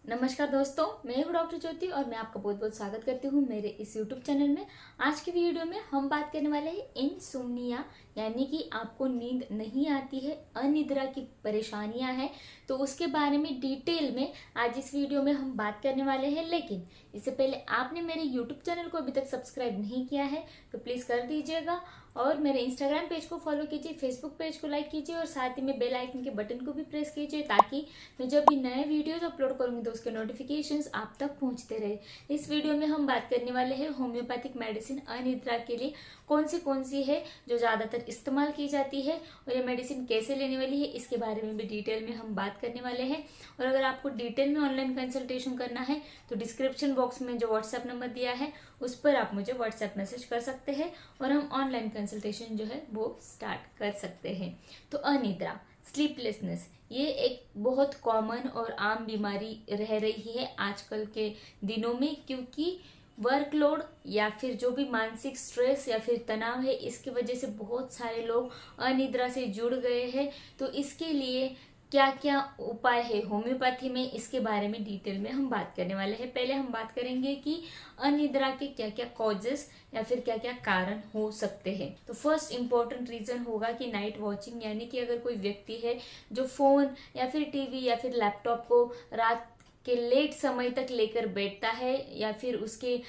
नमस्कार दोस्तों, मैं हूँ डॉक्टर ज्योति और मैं आपका बहुत बहुत स्वागत करती हूँ मेरे इस यूट्यूब चैनल में। आज की वीडियो में हम बात करने वाले हैं इनसोम्निया, यानी कि आपको नींद नहीं आती है, अनिद्रा की परेशानियां हैं। तो उसके बारे में डिटेल में आज इस वीडियो में हम बात करने वाले हैं। लेकिन इससे पहले आपने मेरे यूट्यूब चैनल को अभी तक सब्सक्राइब नहीं किया है तो प्लीज़ कर दीजिएगा, और मेरे इंस्टाग्राम पेज को फॉलो कीजिए, फेसबुक पेज को लाइक कीजिए और साथ ही में बेल आइकन के बटन को भी प्रेस कीजिए, ताकि मैं जब भी नए वीडियोस अपलोड करूंगी तो उसके नोटिफिकेशंस आप तक पहुंचते रहे। इस वीडियो में हम बात करने वाले हैं होम्योपैथिक मेडिसिन अनिद्रा के लिए कौन सी है जो ज़्यादातर इस्तेमाल की जाती है, और ये मेडिसिन कैसे लेने वाली है इसके बारे में भी डिटेल में हम बात करने वाले हैं। और अगर आपको डिटेल में ऑनलाइन कंसल्टेशन करना है तो डिस्क्रिप्शन बॉक्स में जो व्हाट्सएप नंबर दिया है उस पर आप मुझे व्हाट्सएप मैसेज कर सकते हैं और हम ऑनलाइन कंसल्टेशन जो है वो स्टार्ट कर सकते हैं। तो अनिद्रा, स्लीपलेसनेस, ये एक बहुत कॉमन और आम बीमारी रह रही है आजकल के दिनों में, क्योंकि वर्कलोड या फिर जो भी मानसिक स्ट्रेस या फिर तनाव है इसकी वजह से बहुत सारे लोग अनिद्रा से जुड़ गए हैं। तो इसके लिए क्या क्या उपाय है होम्योपैथी में, इसके बारे में डिटेल में हम बात करने वाले हैं। पहले हम बात करेंगे कि अनिद्रा के क्या क्या कॉजेस या फिर क्या क्या कारण हो सकते हैं। तो फर्स्ट इंपॉर्टेंट रीजन होगा कि नाइट वॉचिंग, यानी कि अगर कोई व्यक्ति है जो फोन या फिर टीवी या फिर लैपटॉप को रात के लेट समय तक लेकर बैठता है, या फिर उसके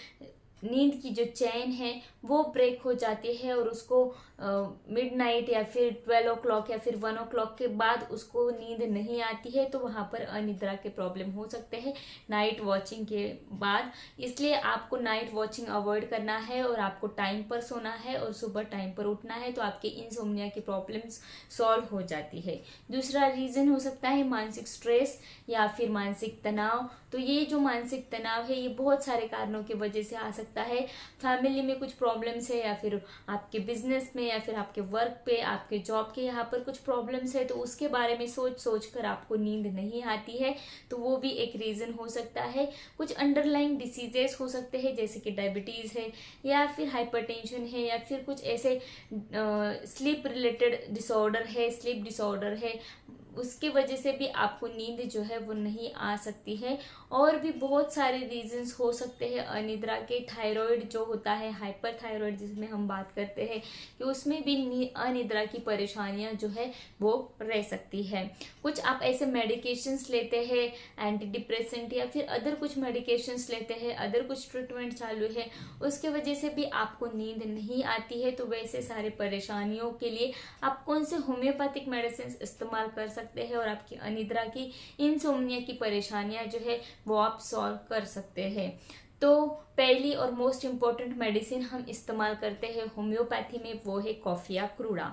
नींद की जो चैन है वो ब्रेक हो जाती है और उसको मिडनाइट या फिर 12 o'clock या फिर 1 o'clock के बाद उसको नींद नहीं आती है, तो वहाँ पर अनिद्रा के प्रॉब्लम हो सकते हैं नाइट वॉचिंग के बाद। इसलिए आपको नाइट वॉचिंग अवॉइड करना है और आपको टाइम पर सोना है और सुबह टाइम पर उठना है, तो आपके इंसोम्निया की प्रॉब्लम्स सॉल्व हो जाती है। दूसरा रीज़न हो सकता है मानसिक स्ट्रेस या फिर मानसिक तनाव। तो ये जो मानसिक तनाव है ये बहुत सारे कारणों की वजह से आ सकता है। फैमिली में कुछ प्रॉब्लम्स है, या फिर आपके बिजनेस में, या फिर आपके वर्क पे, आपके जॉब के यहाँ पर कुछ प्रॉब्लम्स है, तो उसके बारे में सोच सोच कर आपको नींद नहीं आती है, तो वो भी एक रीज़न हो सकता है। कुछ अंडरलाइंग डिसीजेस हो सकते हैं जैसे कि डायबिटीज़ है, या फिर हाइपरटेंशन है, या फिर कुछ ऐसे स्लीप रिलेटेड डिसऑर्डर है, स्लीप डिसऑर्डर है, उसके वजह से भी आपको नींद जो है वो नहीं आ सकती है। और भी बहुत सारे रीजंस हो सकते हैं अनिद्रा के। थायराइड जो होता है, हाइपर थायराइड जिसमें हम बात करते हैं, कि उसमें भी अनिद्रा की परेशानियां जो है वो रह सकती है। कुछ आप ऐसे मेडिकेशंस लेते हैं, एंटी डिप्रेसेंट या फिर अदर कुछ मेडिकेशंस लेते हैं, अदर कुछ ट्रीटमेंट चालू है, उसके वजह से भी आपको नींद नहीं आती है। तो वैसे सारे परेशानियों के लिए आप कौन से होम्योपैथिक मेडिसिन इस्तेमाल कर सकते हैं और आपकी अनिद्रा की इंसोम्निया की परेशानियां जो है वो आप सॉल्व कर सकते हैं। तो पहली और मोस्ट इम्पॉर्टेंट मेडिसिन हम इस्तेमाल करते हैं होम्योपैथी में, वो है कॉफिया क्रूडा।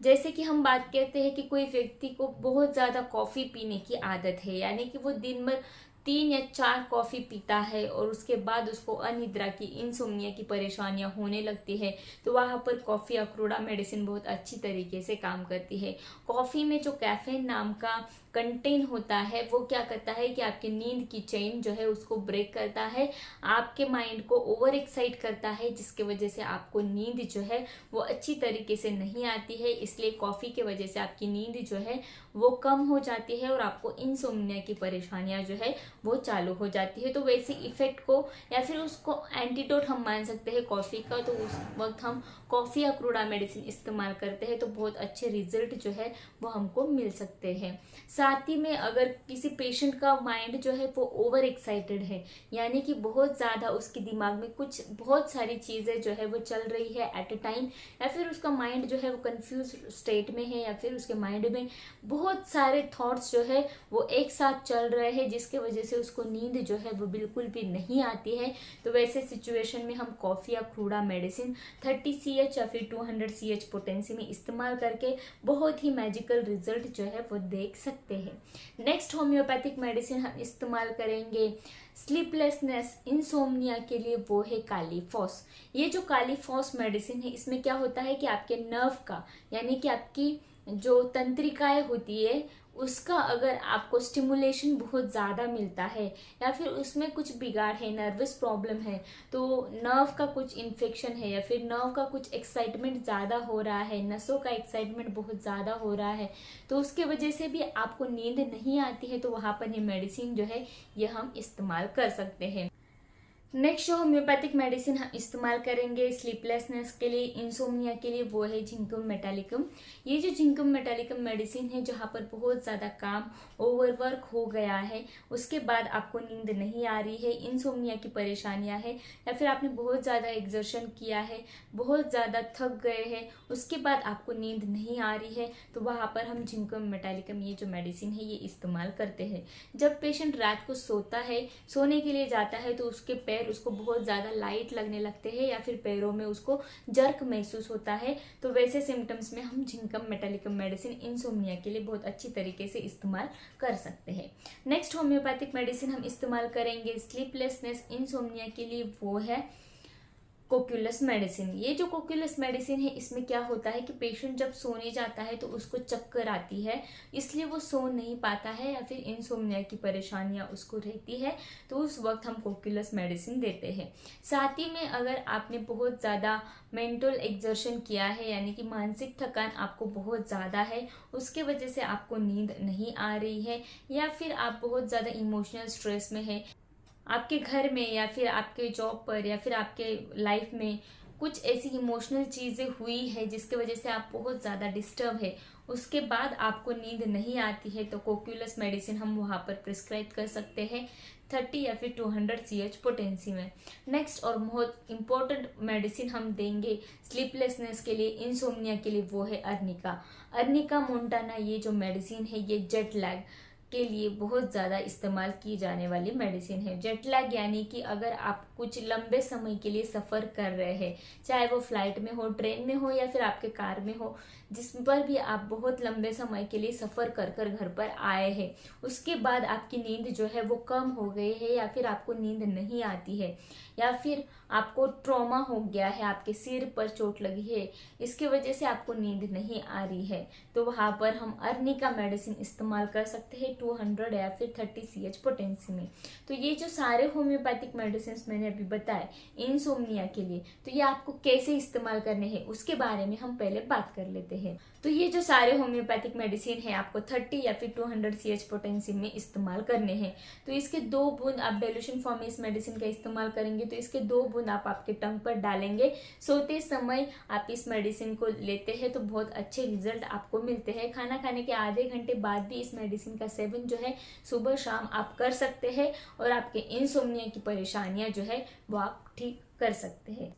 जैसे कि हम बात करते हैं कि कोई व्यक्ति को बहुत ज़्यादा कॉफ़ी पीने की आदत है, यानी कि वो दिन भर 3 या 4 कॉफ़ी पीता है और उसके बाद उसको अनिद्रा की इंसोम्निया की परेशानियां होने लगती है, तो वहाँ पर कॉफ़ी अक्रूडा मेडिसिन बहुत अच्छी तरीके से काम करती है। कॉफ़ी में जो कैफीन नाम का कंटेन होता है वो क्या करता है कि आपकी नींद की चेन जो है उसको ब्रेक करता है, आपके माइंड को ओवर एक्साइट करता है, जिसके वजह से आपको नींद जो है वो अच्छी तरीके से नहीं आती है। इसलिए कॉफ़ी के वजह से आपकी नींद जो है वो कम हो जाती है और आपको इंसोम्निया की परेशानियां जो है वो चालू हो जाती है। तो वैसे इफेक्ट को या फिर उसको एंटीडोट हम मान सकते हैं कॉफ़ी का, तो उस वक्त हम कॉफ़ी अक्रूडा मेडिसिन इस्तेमाल करते हैं तो बहुत अच्छे रिजल्ट जो है वो हमको मिल सकते हैं। साथ ही में अगर किसी पेशेंट का माइंड जो है वो ओवर एक्साइटेड है, यानी कि बहुत ज़्यादा उसके दिमाग में कुछ बहुत सारी चीज़ें जो है वो चल रही है एट ए टाइम, या फिर उसका माइंड जो है वो कंफ्यूज स्टेट में है, या फिर उसके माइंड में बहुत सारे थॉट्स जो है वो एक साथ चल रहे हैं, जिसके वजह से उसको नींद जो है वो बिल्कुल भी नहीं आती है, तो वैसे सिचुएशन में हम कॉफ़ी या क्रूडा मेडिसिन 30 CH या फिर 200 CH पोटेंसी में इस्तेमाल करके बहुत ही मैजिकल रिजल्ट जो है वो देख सकते हैं। नेक्स्ट होम्योपैथिक मेडिसिन हम इस्तेमाल करेंगे स्लीपलेसनेस, इंसोम्निया के लिए, वो है कालीफॉस। ये जो कालीफॉस मेडिसिन है इसमें क्या होता है कि आपके नर्व का, यानी कि आपकी जो तंत्रिकाएं होती है उसका अगर आपको स्टिमुलेशन बहुत ज़्यादा मिलता है या फिर उसमें कुछ बिगाड़ है, नर्वस प्रॉब्लम है, तो नर्व का कुछ इन्फेक्शन है या फिर नर्व का कुछ एक्साइटमेंट ज़्यादा हो रहा है, नसों का एक्साइटमेंट बहुत ज़्यादा हो रहा है, तो उसके वजह से भी आपको नींद नहीं आती है, तो वहाँ पर ये मेडिसिन जो है ये हम इस्तेमाल कर सकते हैं। नेक्स्ट जो होम्योपैथिक मेडिसिन हम इस्तेमाल करेंगे स्लीपलेसनेस के लिए, इंसोम्निया के लिए, वो है जिंकम मेटालिकम। ये जो जिंकम मेटालिकम मेडिसिन है, जहाँ पर बहुत ज़्यादा काम, ओवरवर्क हो गया है, उसके बाद आपको नींद नहीं आ रही है, इंसोम्निया की परेशानियाँ है, या फिर आपने बहुत ज़्यादा एक्सर्शन किया है, बहुत ज़्यादा थक गए हैं, उसके बाद आपको नींद नहीं आ रही है, तो वहाँ पर हम जिंकम मेटालिकम ये जो मेडिसिन है ये इस्तेमाल करते हैं। जब पेशेंट रात को सोता है, सोने के लिए जाता है, तो उसके पैर उसको बहुत ज़्यादा लाइट लगने लगते हैं या फिर पैरों में उसको जर्क महसूस होता है, तो वैसे सिम्टम्स में हम जिंकम मेटालिकम मेडिसिन इंसोम्निया के लिए बहुत अच्छी तरीके से इस्तेमाल कर सकते हैं। नेक्स्ट होम्योपैथिक मेडिसिन हम इस्तेमाल करेंगे स्लीपलेसनेस इंसोम्निया के लिए, वो है कोक्यूलस मेडिसिन। ये जो कोक्यूलस मेडिसिन है, इसमें क्या होता है कि पेशेंट जब सोने जाता है तो उसको चक्कर आती है, इसलिए वो सो नहीं पाता है या फिर इंसोम्निया की परेशानियां उसको रहती है, तो उस वक्त हम कोक्यूलस मेडिसिन देते हैं। साथ ही में अगर आपने बहुत ज़्यादा मेंटल एक्सर्शन किया है, यानी कि मानसिक थकान आपको बहुत ज़्यादा है, उसके वजह से आपको नींद नहीं आ रही है, या फिर आप बहुत ज़्यादा इमोशनल स्ट्रेस में है, आपके घर में या फिर आपके जॉब पर या फिर आपके लाइफ में कुछ ऐसी इमोशनल चीज़ें हुई है जिसकी वजह से आप बहुत ज़्यादा डिस्टर्ब है, उसके बाद आपको नींद नहीं आती है, तो कोक्यूलस मेडिसिन हम वहाँ पर प्रिस्क्राइब कर सकते हैं 30 या फिर 200 CH पोटेंसी में। नेक्स्ट और बहुत इंपॉर्टेंट मेडिसिन हम देंगे स्लीपलेसनेस के लिए, इंसोम्निया के लिए, वो है अर्निका। अर्निका मोंटाना ये जो मेडिसिन है ये जेट लैग के लिए बहुत ज़्यादा इस्तेमाल की जाने वाली मेडिसिन है। जेट लैग यानी कि अगर आप कुछ लंबे समय के लिए सफ़र कर रहे हैं, चाहे वो फ्लाइट में हो, ट्रेन में हो या फिर आपके कार में हो, जिस पर भी आप बहुत लंबे समय के लिए सफ़र कर कर घर पर आए हैं, उसके बाद आपकी नींद जो है वो कम हो गई है या फिर आपको नींद नहीं आती है, या फिर आपको ट्रॉमा हो गया है, आपके सिर पर चोट लगी है, इसकी वजह से आपको नींद नहीं आ रही है, तो वहाँ पर हम अर्निका मेडिसिन इस्तेमाल कर सकते हैं 200 या फिर 30 CH पोटेंसी में। तो ये जो सारे होम्योपैथिक मेडिसिन मैंने अभी बताए इंसोम्निया के लिए, तो ये आपको कैसे इस्तेमाल करने हैं उसके बारे में हम पहले बात कर लेते हैं। तो ये जो सारे होम्योपैथिक मेडिसिन है आपको 30 या फिर 200 CH पोटेंसी में इस्तेमाल करने हैं। तो इसके 2 बूंद आप डेल्यूशन फॉर्म में इस मेडिसिन का इस्तेमाल करेंगे, तो इसके 2 बूंद आप आपके टंग पर डालेंगे, सोते समय आप इस मेडिसिन को लेते हैं तो बहुत अच्छे रिजल्ट आपको मिलते हैं। खाना खाने के आधे घंटे बाद भी इस मेडिसिन का सेवन जो है सुबह शाम आप कर सकते हैं, और आपके इंसोम्निया की परेशानियां जो है वो आप ठीक कर सकते हैं।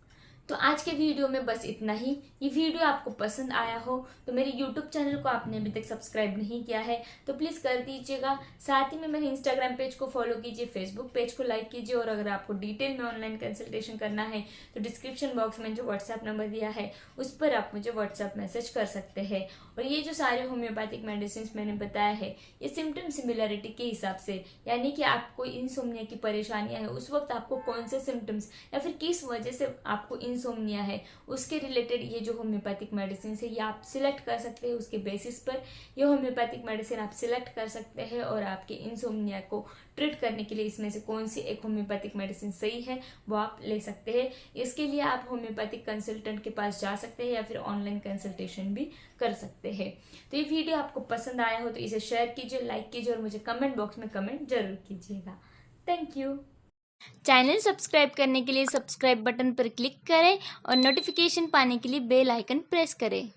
तो आज के वीडियो में बस इतना ही। ये वीडियो आपको पसंद आया हो तो मेरे YouTube चैनल को आपने अभी तक सब्सक्राइब नहीं किया है तो प्लीज़ कर दीजिएगा। साथ ही में मेरे इंस्टाग्राम पेज को फॉलो कीजिए, फेसबुक पेज को लाइक कीजिए, और अगर आपको डिटेल में ऑनलाइन कंसल्टेशन करना है तो डिस्क्रिप्शन बॉक्स में जो व्हाट्सएप नंबर दिया है उस पर आप मुझे व्हाट्सएप मैसेज कर सकते हैं। और ये जो सारे होम्योपैथिक मेडिसिन मैंने बताया है ये सिम्टम सिमिलरिटी के हिसाब से, यानी कि आपको इंसोम्निया की परेशानियां है उस वक्त आपको कौन से सिम्टम्स या फिर किस वजह से आपको इंसोम्निया है उसके रिलेटेड ये जो होम्योपैथिक मेडिसिन है ये आप सिलेक्ट कर सकते हैं। उसके बेसिस पर ये होम्योपैथिक मेडिसिन आप सिलेक्ट कर सकते हैं और आपके इंसोम्निया को ट्रीट करने के लिए इसमें से कौन सी एक होम्योपैथिक मेडिसिन सही है वो आप ले सकते हैं। इसके लिए आप होम्योपैथिक कंसल्टेंट के पास जा सकते हैं या फिर ऑनलाइन कंसल्टेशन भी कर सकते हैं। तो ये वीडियो आपको पसंद आया हो तो इसे शेयर कीजिए, लाइक कीजिए और मुझे कमेंट बॉक्स में कमेंट जरूर कीजिएगा। Thank you. चैनल सब्सक्राइब करने के लिए सब्सक्राइब बटन पर क्लिक करें और नोटिफिकेशन पाने के लिए बेल आइकन प्रेस करें।